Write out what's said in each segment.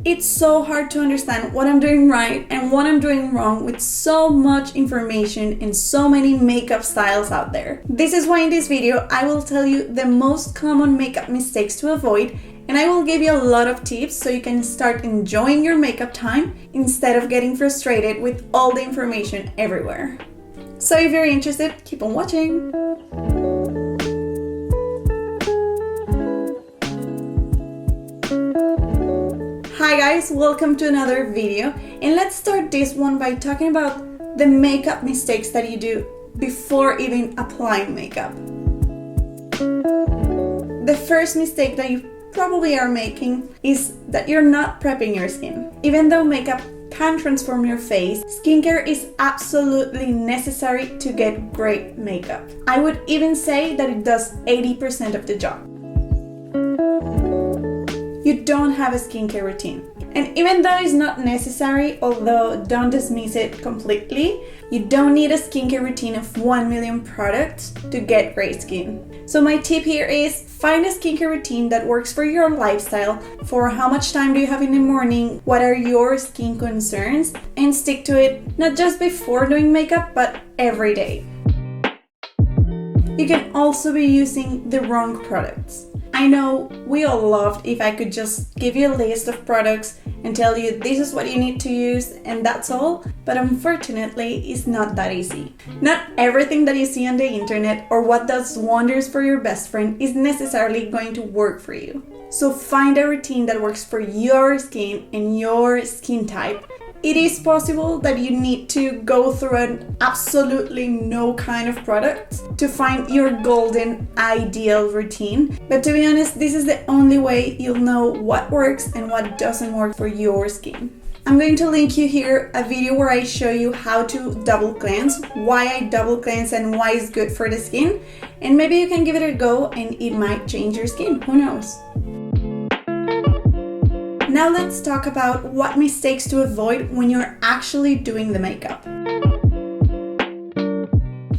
It's so hard to understand what I'm doing right and what I'm doing wrong with so much information and so many makeup styles out there. This is why in this video I will tell you the most common makeup mistakes to avoid, and I will give you a lot of tips so you can start enjoying your makeup time instead of getting frustrated with all the information everywhere. So if you're interested, keep on watching! Hi guys, welcome to another video, and let's start this one by talking about the makeup mistakes that you do before even applying makeup. The first mistake that you probably are making is that you're not prepping your skin. Even though makeup can transform your face, skincare is absolutely necessary to get great makeup. I would even say that it does 80% of the job. You don't have a skincare routine. And even though it's not necessary, although don't dismiss it completely, you don't need a skincare routine of 1 million products to get great skin. So my tip here is find a skincare routine that works for your lifestyle, for how much time do you have in the morning, what are your skin concerns, and stick to it not just before doing makeup, but every day. You can also be using the wrong products. I know we all loved if I could just give you a list of products and tell you this is what you need to use and that's all, but unfortunately it's not that easy. Not everything that you see on the internet or what does wonders for your best friend is necessarily going to work for you. So find a routine that works for your skin and your skin type. It is possible that you need to go through an absolutely no kind of products to find your golden ideal routine. But to be honest, this is the only way you'll know what works and what doesn't work for your skin. I'm going to link you here a video where I show you how to double cleanse, why I double cleanse and why it's good for the skin. And maybe you can give it a go and it might change your skin, who knows? Now let's talk about what mistakes to avoid when you're actually doing the makeup.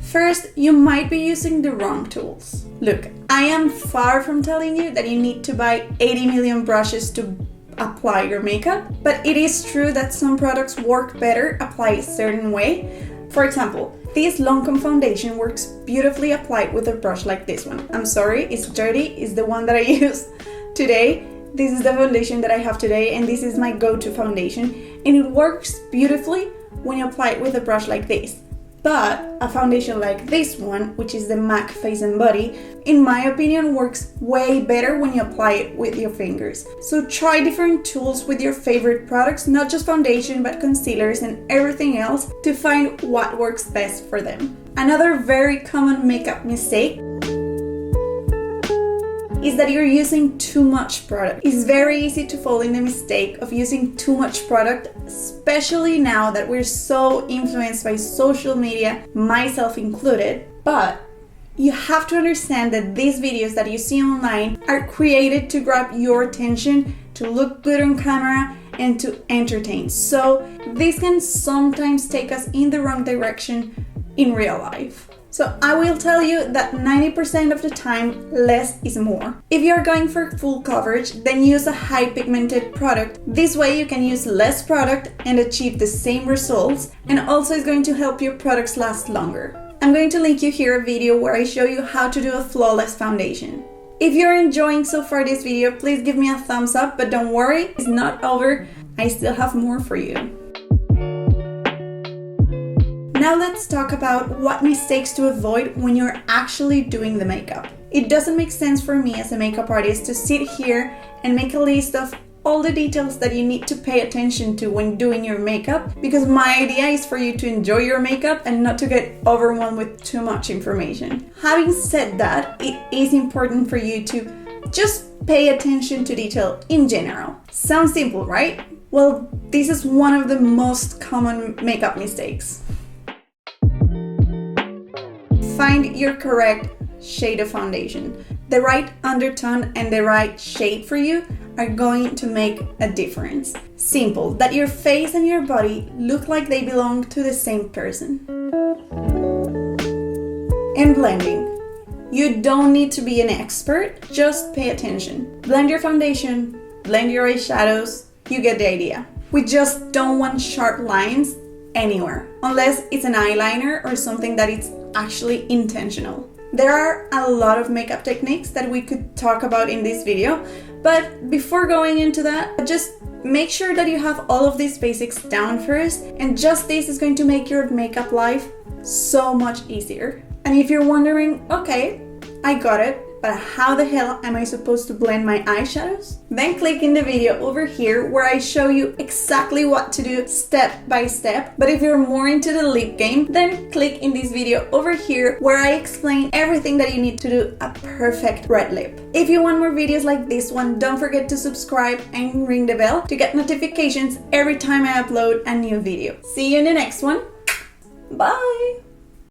First, you might be using the wrong tools. Look, I am far from telling you that you need to buy 80 million brushes to apply your makeup, but it is true that some products work better applied a certain way. For example, this Lancome foundation works beautifully applied with a brush like this one. I'm sorry, it's dirty, it's the one that I use today. This is the foundation that I have today and this is my go-to foundation, and it works beautifully when you apply it with a brush like this. But a foundation like this one, which is the MAC Face and Body, in my opinion works way better when you apply it with your fingers. So try different tools with your favorite products, not just foundation but concealers and everything else, to find what works best for them. Another very common makeup mistake is that you're using too much product. It's very easy to fall in the mistake of using too much product, especially now that we're so influenced by social media, myself included. But you have to understand that these videos that you see online are created to grab your attention, to look good on camera, and to entertain. So this can sometimes take us in the wrong direction in real life. So I will tell you that 90% of the time, less is more. If you're going for full coverage, then use a high pigmented product. This way you can use less product and achieve the same results, and also is going to help your products last longer. I'm going to link you here a video where I show you how to do a flawless foundation. If you're enjoying so far this video, please give me a thumbs up, but don't worry, it's not over. I still have more for you. Now let's talk about what mistakes to avoid when you're actually doing the makeup. It doesn't make sense for me as a makeup artist to sit here and make a list of all the details that you need to pay attention to when doing your makeup, because my idea is for you to enjoy your makeup and not to get overwhelmed with too much information. Having said that, it is important for you to just pay attention to detail in general. Sounds simple, right? Well, this is one of the most common makeup mistakes. Find your correct shade of foundation. The right undertone and the right shade for you are going to make a difference. Simple, that your face and your body look like they belong to the same person. And blending. You don't need to be an expert, just pay attention. Blend your foundation, blend your eyeshadows, You get the idea. We just don't want sharp lines anywhere, unless it's an eyeliner or something that is actually intentional. There are a lot of makeup techniques that we could talk about in this video, but before going into that, just make sure that you have all of these basics down first, and just this is going to make your makeup life so much easier. And if you're wondering, okay, I got it, but how the hell am I supposed to blend my eyeshadows? Then click in the video over here where I show you exactly what to do step by step. But if you're more into the lip game, then click in this video over here where I explain everything that you need to do a perfect red lip. If you want more videos like this one, don't forget to subscribe and ring the bell to get notifications every time I upload a new video. See you in the next one. Bye!